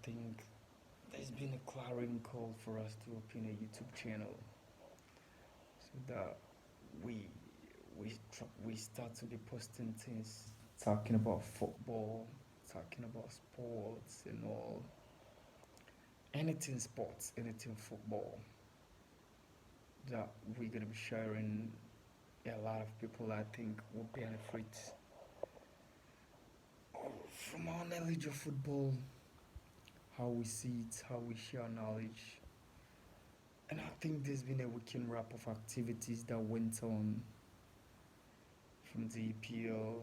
think there's been a clarion call for us to open a YouTube channel so that we we start to be posting things, talking about football, talking about sports and all, anything sports, anything football that we're gonna be sharing. A lot of people I think will benefit from our knowledge of football, how we see it, how we share knowledge. And I think there's been a weekend wrap of activities that went on from the EPL,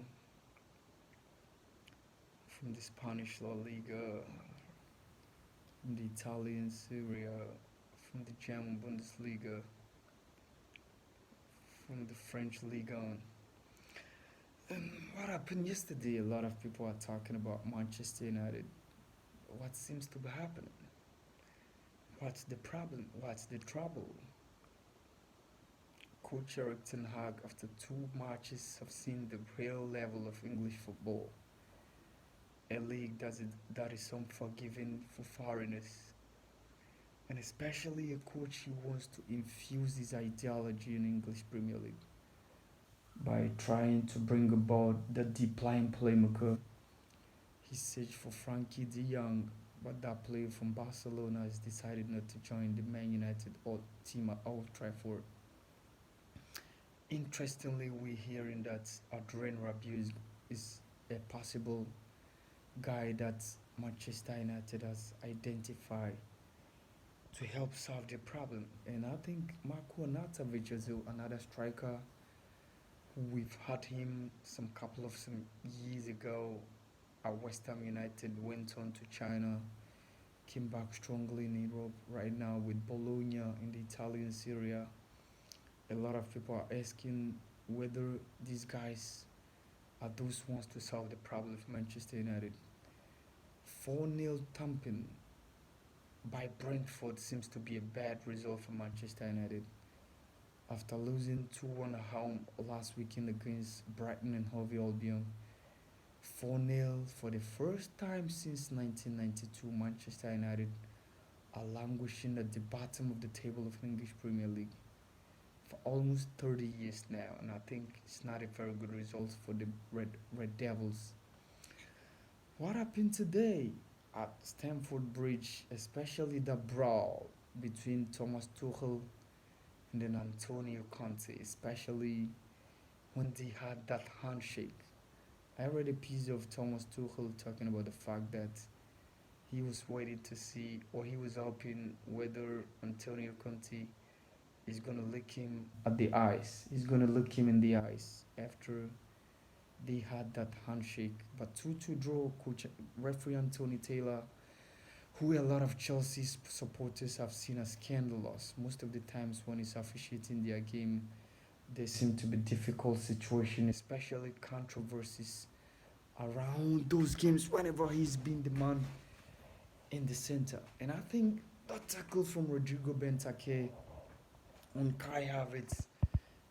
from the Spanish La Liga, from the Italian Serie A, from the German Bundesliga, from the French Ligue 1. And what happened yesterday? A lot of people are talking about Manchester United. What seems to be happening? What's the problem? What's the trouble? Coach Eric Ten Hag, after two matches, have seen the real level of English football, a league that is unforgiving for foreigners, and especially a coach who wants to infuse his ideology in English Premier League by trying to bring about the deep line playmaker. He searched for Frankie De Jong, but that player from Barcelona has decided not to join the Man United team at Old Trafford. Interestingly, we're hearing that Adrien Rabiot is a possible guy that Manchester United has identified to help solve the problem. And I think Marco Arnautovic is another striker who we've had him some years ago at West Ham United, went on to China, came back strongly in Europe right now with Bologna in the Italian Serie A. A lot of people are asking whether these guys are those ones to solve the problem of Manchester United. 4-0 thumping by Brentford seems to be a bad result for Manchester United. After losing 2-1 at home last weekend against Brighton and Hove Albion, 4-0 for the first time since 1992, Manchester United are languishing at the bottom of the table of English Premier League for almost 30 years now, and I think it's not a very good result for the Red Devils. What happened today at Stamford Bridge, especially the brawl between Thomas Tuchel and then Antonio Conte, especially when they had that handshake. I read a piece of Thomas Tuchel talking about the fact that he was waiting to see, or he was hoping whether Antonio Conte is gonna look him at the eyes. He's gonna look him in the eyes after they had that handshake. But 2-2 draw, coach referee Anthony Taylor, who a lot of Chelsea supporters have seen as scandalous. Most of the times when he's officiating their game, there seem to be difficult situations, especially controversies around those games whenever he's been the man in the center. And I think that tackle from Rodrigo Benteke on Kai Havertz,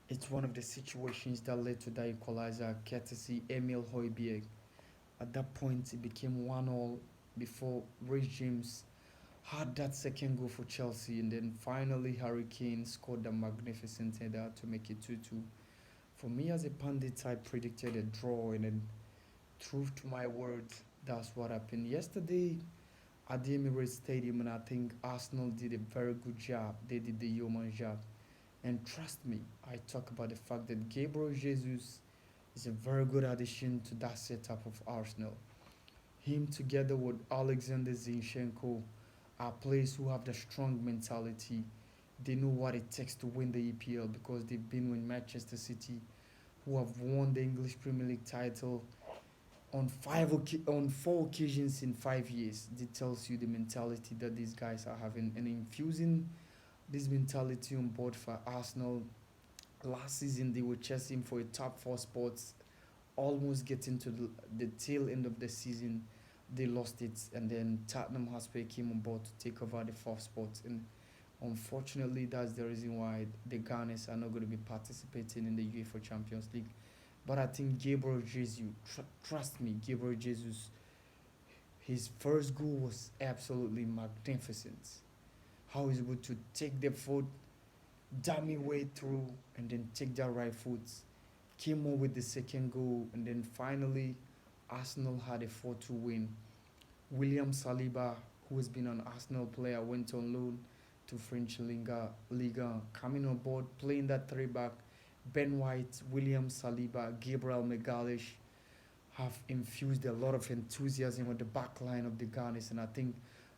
it's one of the situations that led to the equalizer, courtesy Emil Højbjerg. At that point, it became 1-1 before Reece James had that second goal for Chelsea, and then finally Harry Kane scored a magnificent header to make it 2-2. For me as a pundit, I predicted a draw, and then truth to my words, that's what happened yesterday at the Emirates Stadium, and I think Arsenal did a very good job. They did the yeoman job. And trust me, I talk about the fact that Gabriel Jesus is a very good addition to that setup of Arsenal. Him together with Alexander Zinchenko are players who have the strong mentality. They know what it takes to win the EPL because they've been with Manchester City, who have won the English Premier League title on 4 occasions in 5 years. It tells you the mentality that these guys are having and infusing this mentality on board for Arsenal. Last season they were chasing for a top four spots, almost getting to the tail end of the season. They lost it, and then Tottenham Hotspur came on board to take over the fourth spot. And unfortunately, that's the reason why the Gunners are not going to be participating in the UEFA Champions League. But I think Gabriel Jesus, trust me, Gabriel Jesus, His first goal was absolutely magnificent. How he's able to take the foot, dummy way through, and then take that right foot. Came on with the second goal, and then finally, Arsenal had a 4-2 win. William Saliba, who has been an Arsenal player, went on loan to French Liga, coming on board, playing that three back. Ben White, William Saliba, Gabriel Magalhaes have infused a lot of enthusiasm on the back line of the Gunners, and I think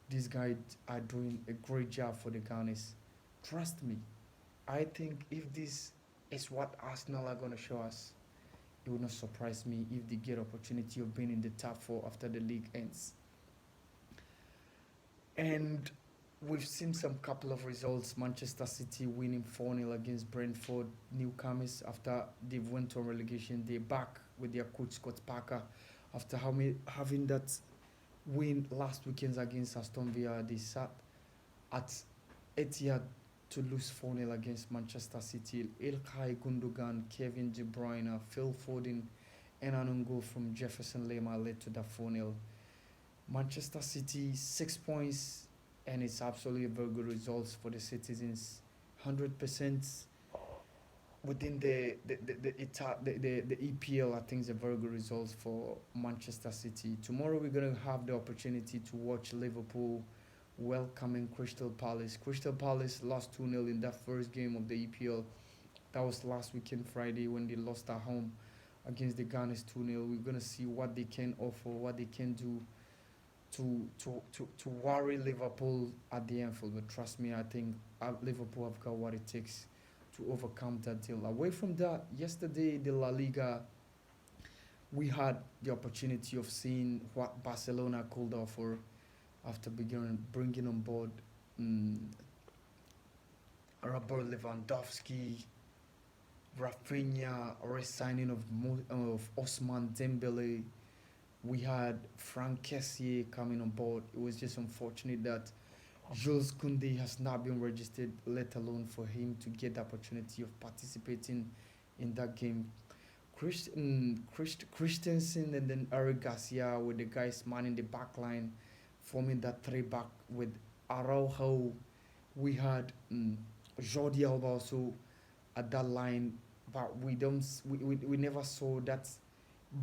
these guys are doing a great job for the Gunners. Trust me, I think if this is what Arsenal are going to show us, it would not surprise me if they get opportunity of being in the top four after the league ends. And we've seen some couple of results. Manchester City winning 4-0 against Brentford. Newcomers, after they've went to relegation, they're back with their coach Scott Parker. After having that win last weekend against Aston Villa, they sat at Etihad to lose 4-0 against Manchester City. Ilkay Gundogan, Kevin De Bruyne, Phil Foden, and an own goal from Jefferson Lerma led to the 4-0. Manchester City 6 points, and it's absolutely a very good results for the citizens. 100% within the EPL. I think it's a very good result for Manchester City. Tomorrow we're gonna have the opportunity to watch Liverpool welcoming Crystal Palace. Crystal Palace lost 2-0 in that first game of the EPL. That was last weekend Friday when they lost at home against the Gunners 2-0. We're gonna see what they can offer, what they can do to worry Liverpool at the Anfield. But trust me, I think Liverpool have got what it takes to overcome that deal. Away from that, yesterday the La Liga, we had the opportunity of seeing what Barcelona could offer after bringing on board Robert Lewandowski, Rafinha, re-signing of Osman Dembele. We had Frank Kessié coming on board. It was just unfortunate that Jules Koundé has not been registered, let alone for him to get the opportunity of participating in that game. Christensen and then Eric Garcia with the guys manning the back line, forming that three back with Araujo. We had Jordi Alba also at that line, but we never saw that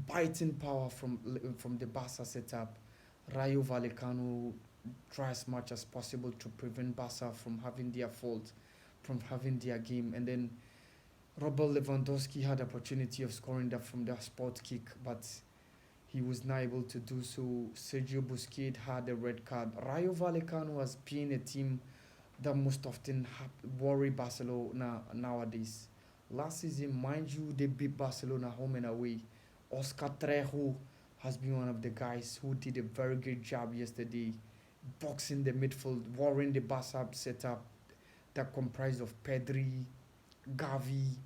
biting power from the Barca setup. Rayo Vallecano try as much as possible to prevent Barca from having their fault, from having their game, and then Robert Lewandowski had the opportunity of scoring that from the spot kick, but he was not able to do so. Sergio Busquets had a red card. Rayo Vallecano has been a team that most often worry Barcelona nowadays. Last season, mind you, they beat Barcelona home and away. Oscar Trejo has been one of the guys who did a very good job yesterday, boxing the midfield, worrying the Barca setup that comprised of Pedri, Gavi,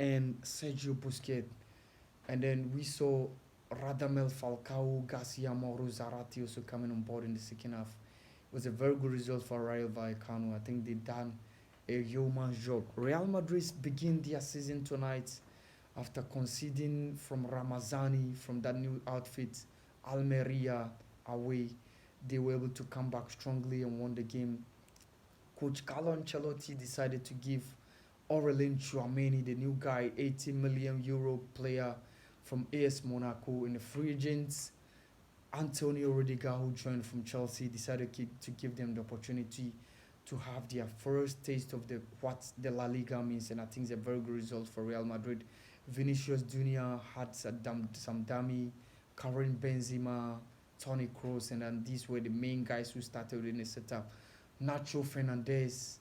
and Sergio Busquets. And then we saw Radamel Falcao, Garcia, Mauro Zarate also coming on board in the second half. It was a very good result for Rayo Vallecano. I think they done a yeoman's job. Real Madrid begin their season tonight after conceding from Ramazani from that new outfit, Almeria away. They were able to come back strongly and won the game. Coach Carlo Ancelotti decided to give Aurelien Chouameni, the new guy, 80 million euro player from AS Monaco, in the free agents. Antonio Rudiger, who joined from Chelsea, decided to give them the opportunity to have their first taste of what the La Liga means, and I think it's a very good result for Real Madrid. Vinicius Junior had some dummy, Karim Benzema, Toni Kroos, and then these were the main guys who started in the setup. Nacho Fernandez,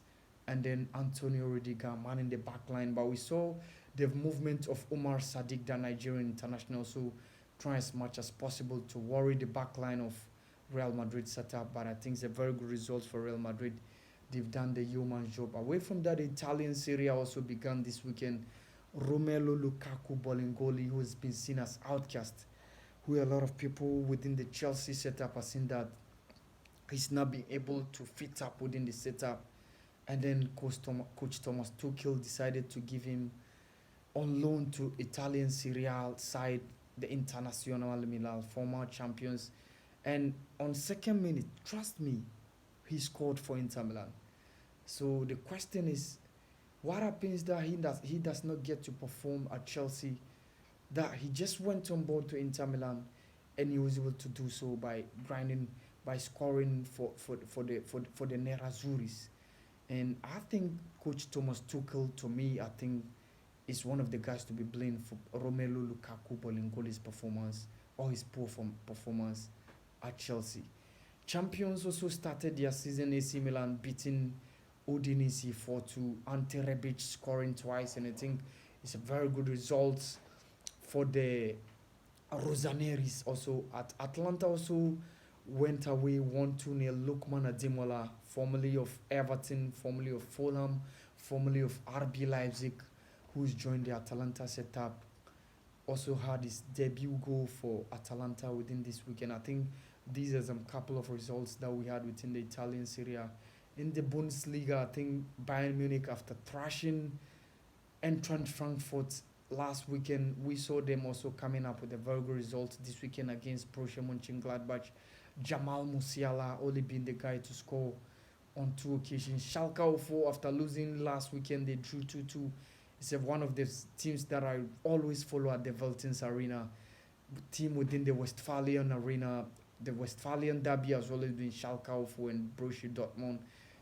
and then Antonio Rudiger manning the back line. But we saw the movement of Omar Sadiq, the Nigerian international, so try as much as possible to worry the back line of Real Madrid setup. But I think it's a very good result for Real Madrid. They've done the yeoman's job. Away from that, the Italian Serie A also began this weekend. Romelu Lukaku Bolingoli, who has been seen as outcast, who a lot of people within the Chelsea setup are saying that he's not being able to fit up within the setup. And then Coach Thomas Tuchel decided to give him on loan to Italian Serie A side, the Internazionale Milan, former champions, And on second minute, trust me, he scored for Inter Milan. So the question is, what happens that he does not get to perform at Chelsea? That he just went on board to Inter Milan, and he was able to do so by grinding, by scoring for the Nerazzurris. And I think Coach Thomas Tuchel, to me, I think is one of the guys to be blamed for Romelu Lukaku Bolingoli's performance or his poor performance at Chelsea. Champions also started their season AC Milan beating Udinese 4-2, Ante Rebic scoring twice, and I think it's a very good result for the Rosaneris. Also at Atlanta also went away 1-2 near Lukman Ademola, formerly of Everton, formerly of Fulham, formerly of RB Leipzig, who's joined the Atalanta setup. Also had his debut goal for Atalanta within this weekend. I think these are some couple of results that we had within the Italian Serie A. In the Bundesliga, I think Bayern Munich, after thrashing Eintracht Frankfurt last weekend, we saw them also coming up with a very good result this weekend against Borussia Mönchengladbach. Jamal Musiala only being the guy to score on two occasions. Schalke 04, after losing last weekend, they drew 2-2. It's one of the teams that I always follow at the Veltins Arena, team within the Westphalian Arena. The Westphalian derby has always been Schalke 04 and Borussia Dortmund,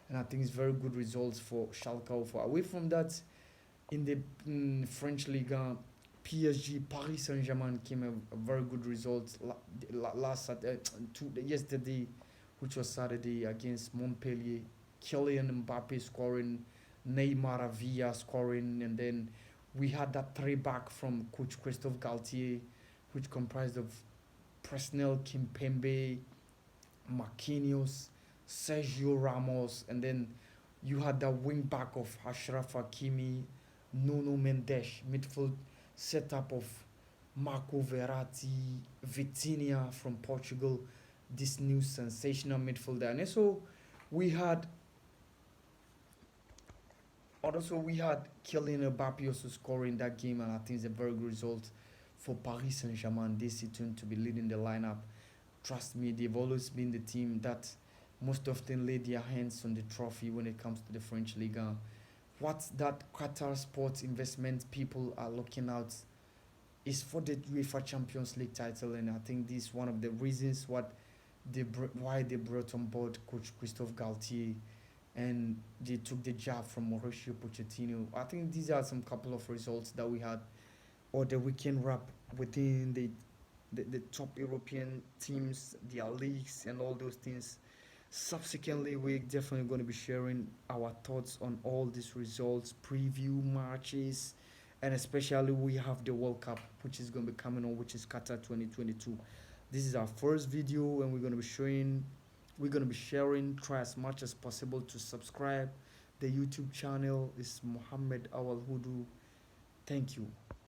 and I think it's very good results for Schalke 04. Away from that, in the French Liga, PSG, Paris Saint-Germain came a very good result last Saturday, yesterday, which was Saturday, against Montpellier. Kylian Mbappe scoring, Neymar Villa scoring, and then we had that three back from Coach Christophe Galtier, which comprised of Presnel Kimpembe, Marquinhos, Sergio Ramos, and then you had the wing back of Ashraf Hakimi, Nuno Mendes, midfield setup of Marco Verratti, Vitinha from Portugal, this new sensational midfielder. And we had we had Kylian Mbappe also scoring that game, and I think it's a very good result for Paris Saint-Germain this season to be leading the lineup. Trust me, they've always been the team that most often lay their hands on the trophy when it comes to the French Liga. What that Qatar Sports Investment people are looking out is for the UEFA Champions League title, and I think this is one of the reasons why they brought on board Coach Christophe Galtier, and they took the job from Mauricio Pochettino. I think these are some couple of results that we had, or the weekend wrap within the top European teams, their leagues, and all those things. Subsequently, we're definitely going to be sharing our thoughts on all these results, preview matches, and especially we have the World Cup, which is going to be coming on, which is Qatar 2022. This is our first video, and we're going to be sharing. Try as much as possible to subscribe. The YouTube channel is Mohammed Awal Hudu. Thank you.